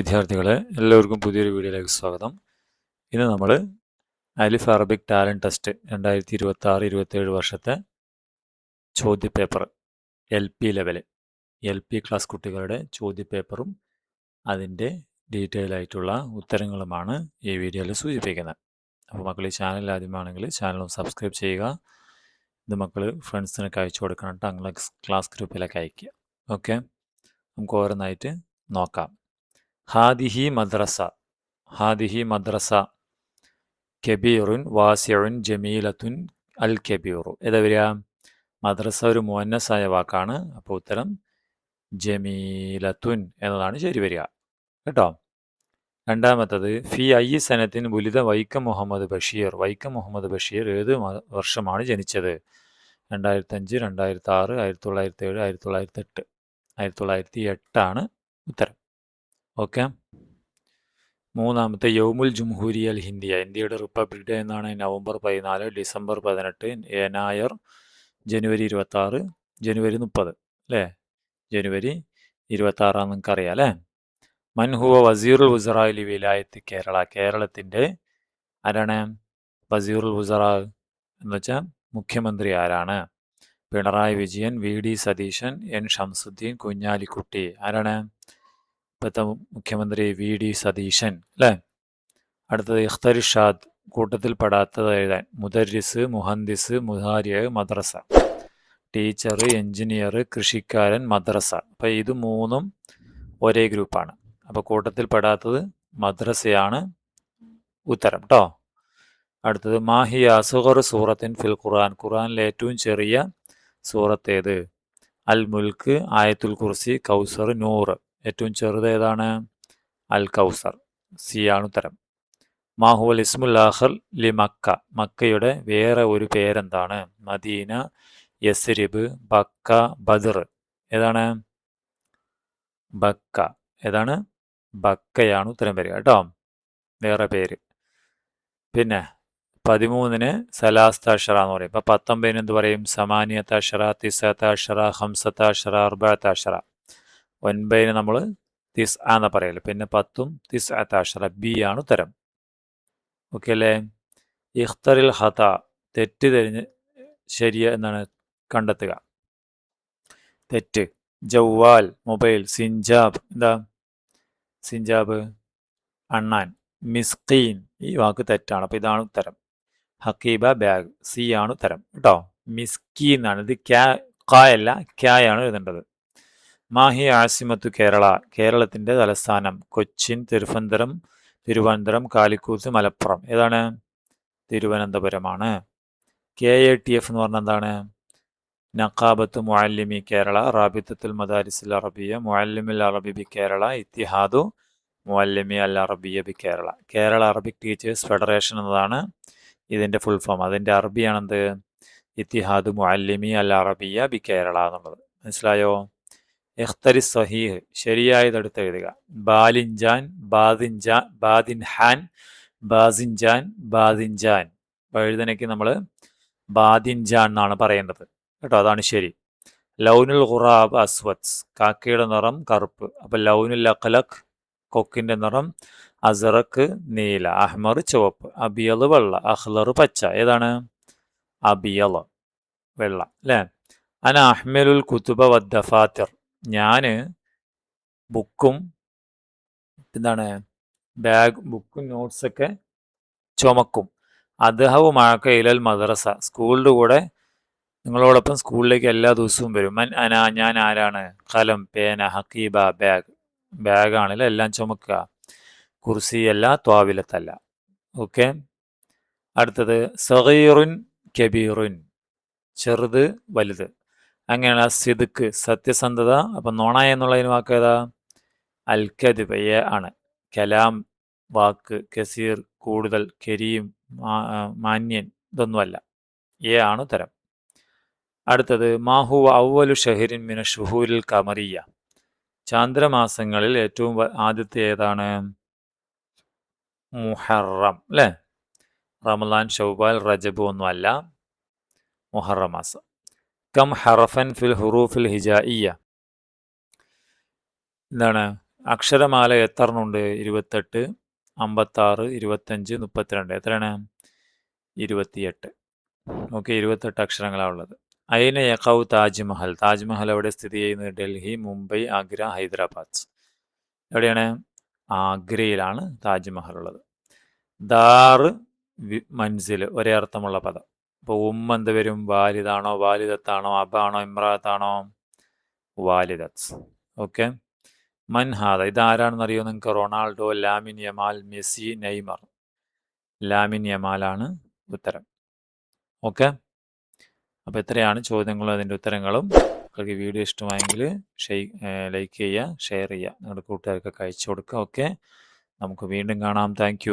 വിദ്യാർത്ഥികളെ, എല്ലാവർക്കും പുതിയൊരു വീഡിയോയിലേക്ക് സ്വാഗതം. ഇന്ന് നമ്മൾ അലിഫ് അറബിക് ടാലൻറ്റ് ടെസ്റ്റ് 2026-27 വർഷത്തെ ചോദ്യപേപ്പർ LP ലെവല് LP ക്ലാസ് കുട്ടികളുടെ ചോദ്യപേപ്പറും അതിൻ്റെ ഡീറ്റെയിൽ ആയിട്ടുള്ള ഉത്തരങ്ങളുമാണ് ഈ വീഡിയോയിൽ സൂചിപ്പിക്കുന്നത്. അപ്പോൾ മക്കൾ ഈ ചാനൽ ആദ്യമാണെങ്കിൽ ചാനൽ സബ്സ്ക്രൈബ് ചെയ്യുക. ഇത് മക്കൾ ഫ്രണ്ട്സിനൊക്കെ അയച്ചു കൊടുക്കണം കേട്ടോ. അങ്ങനെ ക്ലാസ് ഗ്രൂപ്പിലൊക്കെ അയയ്ക്കുക. ഓക്കെ, നമുക്ക് ഓരോന്നായിട്ട് നോക്കാം. ഹാദിഹി മദ്രസ കബീറുൻ വാസിഉൻ ജമീലത്തുൻ അൽ കബീറു. ഏതാ വരിക? മദ്രസ ഒരു മുഅന്നസായ വാക്കാണ്. അപ്പോൾ ഉത്തരം ജമീലത്തുൻ എന്നതാണ് ശരി വരിക കേട്ടോ. രണ്ടാമത്തത് ഫി ഐ സനത്തിൻ വുലിദ വൈക്കം മുഹമ്മദ് ബഷീർ ഏത് വർഷമാണ് ജനിച്ചത്? 2005, 2006, 1907, 1908. 1908 ഉത്തരം. ഓക്കെ. മൂന്നാമത്തെ യൗമുൽ ജുംഹൂരി അൽ ഹിന്ദിയ, ഇന്ത്യയുടെ റിപ്പബ്ലിക് ഡേ എന്നാണ് നവംബർ 14, ഡിസംബർ 18, നായർ ജനുവരി 26, ജനുവരി 30 അല്ലേ? ജനുവരി 26 നിങ്ങൾക്കറിയാം അല്ലേ? മൻഹുവ വസീറുൽ വുസറാഇലി വിലായത്ത് കേരള, കേരളത്തിൻ്റെ ആരാണ് വസീറുൽ വുസറ എന്ന് വെച്ചാൽ മുഖ്യമന്ത്രി ആരാണ്? Pinarayi Vijayan, VD Satheesan, N Shamsuddin, Kunhalikutty. ആരാണ് ഇപ്പോഴത്തെ മുഖ്യമന്ത്രി? VD സതീശൻ അല്ലേ? അടുത്തത് ഇഖ്തരിഷാദ്, കൂട്ടത്തിൽ പെടാത്തത് എഴുതാൻ. മുദരിസ്, മുഹന്ദിസ്, മുഹാരിയ, മദ്രസ. ടീച്ചർ, എഞ്ചിനീയർ, കൃഷിക്കാരൻ, മദ്രസ. അപ്പം ഇത് മൂന്നും ഒരേ ഗ്രൂപ്പാണ്. അപ്പോൾ കൂട്ടത്തിൽ പെടാത്തത് മദ്രസയാണ് ഉത്തരം കേട്ടോ. അടുത്തത് മാഹിയ അസുഗർ സൂറത്തിൻ ഫിൽ ഖുർആൻ, ഖുർആനിലെ ഏറ്റവും ചെറിയ സൂറത്ത് ഏത്? അൽ മുൽക്ക്, ആയത്തുൽ കുർസി, കൗസർ, നൂർ. ഏറ്റവും ചെറുത് ഏതാണ്? അൽ കൗസർ. സി ആണ് ഉത്തരം. മാഹുവൽ ഇസ്മുൽ ആഖർ ലി മക്ക, മക്കയുടെ വേറെ ഒരു പേരെന്താണ്? മദീന, യസ്രിബ്, ബക്ക, ബദർ. ഏതാണ്? ബക്ക. ഏതാണ്? ബക്കയാണ് ഉത്തരം വരിക കേട്ടോ, വേറെ പേര്. പിന്നെ 13 സലാസ്താഷറ എന്ന് പറയും. ഇപ്പം 19 എന്ത് പറയും? സമാനിയത്താഷറ, തിസത്താഷറ, ഹംസത്താഷറ, അർബഅത്താഷറ. 9 നമ്മൾ തിസ് എന്ന് പറയല്. പിന്നെ 10 തിസ്അത്താഷറ. ബി ആണ് ഉത്തരം. ഓക്കെ അല്ലേ? ഇഖ്തറിൽ ഹത, തെറ്റ് തിരിഞ്ഞ് ശരിയ എന്നാണ് കണ്ടെത്തുക. തെറ്റ്. ജവ്വാൽ, മൊബൈൽ. സിഞ്ചാബ്, എന്താ? സിഞ്ചാബ് അണ്ണാൻ. മിസ്കീൻ, ഈ വാക്ക് തെറ്റാണ്. അപ്പോൾ ഇതാണ് ഉത്തരം. ഹക്കീബ, ബാഗ്. സി ആണ് ഉത്തരം കേട്ടോ. മിസ്കീൻ എന്നാണ്. ഇത് കായല്ല, ക്യായാണ് എഴുതേണ്ടത്. മാഹി ആസിമത്തു കേരള, കേരളത്തിൻ്റെ തലസ്ഥാനം. കൊച്ചിൻ, തിരുവനന്തപുരം, കാലിക്കൂത്ത്, മലപ്പുറം. ഏതാണ്? തിരുവനന്തപുരമാണ്. KATF എന്ന് പറഞ്ഞാൽ എന്താണ്? നഖാബത്ത് മുഅല്ലിമി കേരള, റാബിത്തത്തുൽ മദാരിസിൽ അറബിയ, മുഅല്ലിമിൽ അറബി ബി കേരള, ഇത്തിഹാദു മുഅല്ലിമി അൽ അറബിയ ബി Kerala. Kerala Arabic teachers federation എന്നതാണ് ഇതിൻ്റെ ഫുൾ ഫോം. അതിൻ്റെ അറബിയാണെന്ത്? ഇത്തിഹാദു മുഅല്ലിമി അൽ അറബിയ ബി കേരള എന്നുള്ളത്. മനസ്സിലായോ? ഇഖ്തരി സഹീഹ്, ശരിയായതെടുത്ത് എഴുതുക. ബാലിൻജാൻ, ബാദിൻഹാൻ, ബാസിൻജാൻ. എഴുതനയ്ക്ക് നമ്മൾ ബാദിൻജാൻ എന്നാണ് പറയേണ്ടത് കേട്ടോ, അതാണ് ശരി. ലൗനുൽ ഖുറാബ് അസ്വദ്, കാക്കയുടെ നിറം കറുപ്പ്. അപ്പം ലൗനുൽ അഖ്ലഖ്, കൊക്കിൻ്റെ നിറം. അസറക്ക് നീല, അഹ്മർ ചുവപ്പ്, അബിയൽ വെള്ള, അഖ്ലർ പച്ച. ഏതാണ്? അബിയൽ വെള്ള അല്ലേ? അന അഹ്മലുൽ കുതുബ വദ്ദഫാത്തിർ, ഞാൻ ബുക്കും എന്താണ് ബുക്കും നോട്ട്സൊക്കെ ചുമക്കും. അദ്ഹവു മഅക ഇലൽ മദ്രസ, സ്കൂളിൻ്റെ കൂടെ നിങ്ങളോടൊപ്പം സ്കൂളിലേക്ക് എല്ലാ ദിവസവും വരും. മൻ അന, ഞാൻ ആരാണ്? കലം, പേന, ഹക്കീബ, ബാഗാണല്ലോ എല്ലാം ചുമക്കുക. കുർസിയല്ല, ത്വാവിലത്തല്ല. ഓക്കെ. അടുത്തത് സഗീറുൻ കബീറുൻ, ചെറുത് വലുത്. അങ്ങനെയാണ്. സിദ്ക്ക്, സത്യസന്ധത. അപ്പം നോണ എന്നുള്ളതിന് വാക്ക് ഏതാ? അൽ കദിബ് ആണ്. കലാം വാക്ക്. കസീർ കൂടുതൽ, കരീം മാന്യൻ, ഇതൊന്നുമല്ല. ആണ് ഉത്തരം. അടുത്തത് മാഹുവ അവ്വലു ഷഹരിൻ മിന ഷുഹൂരിൽ ഖമറിയ, ചാന്ദ്രമാസങ്ങളിൽ ഏറ്റവും ആദ്യത്തെ ഏതാണ്? മുഹറം അല്ലേ? റമളാൻ, ശൗവാൽ, റജബ് ഒന്നുമല്ല, മുഹറം മാസം. കം ഹറഫൻ ഫിൽ ഹുറൂഫിൽ ഹിജായിയ, എന്താണ്? അക്ഷരമാല എത്രണ്ണമുണ്ട്? 28, 56, 25, 32. എത്രയാണ്? 28. ഓക്കെ, 28 അക്ഷരങ്ങളാണ് ഉള്ളത്. അയിന യഖൗ താജ്മഹൽ. താജ്മഹൽ എവിടെ സ്ഥിതി ചെയ്യുന്നത്? ഡൽഹി, മുംബൈ, ആഗ്ര, ഹൈദരാബാദ്. എവിടെയാണ്? ആഗ്രയിലാണ് താജ്മഹൽ ഉള്ളത്. ദാറ് മൻസിൽ, ഒരേ അർത്ഥമുള്ള പദം. ഇപ്പോൾ എന്ത് വരും? വാലിദാണോ, വാലിദത്താണോ, അബാണോ, ഇമ്രാത്താണോ? വാലിദത്ത്. ഓക്കെ. മൻഹാദ, ഇതാരാണെന്ന് അറിയോ നിങ്ങൾക്ക്? Ronaldo, Lamine Yamal, Messi, Neymar. Lamine യമാലാണ് ഉത്തരം. ഓക്കെ. അപ്പോൾ ഇത്രയാണ് ചോദ്യങ്ങളും അതിൻ്റെ ഉത്തരങ്ങളും. നിങ്ങൾക്ക് വീഡിയോ ഇഷ്ടമായെങ്കിൽ ലൈക്ക് ചെയ്യുക, ഷെയർ ചെയ്യുക, നിങ്ങളുടെ കൂട്ടുകാർക്കൊക്കെ അയച്ചു കൊടുക്കുക. ഓക്കെ, നമുക്ക് വീണ്ടും കാണാം. താങ്ക്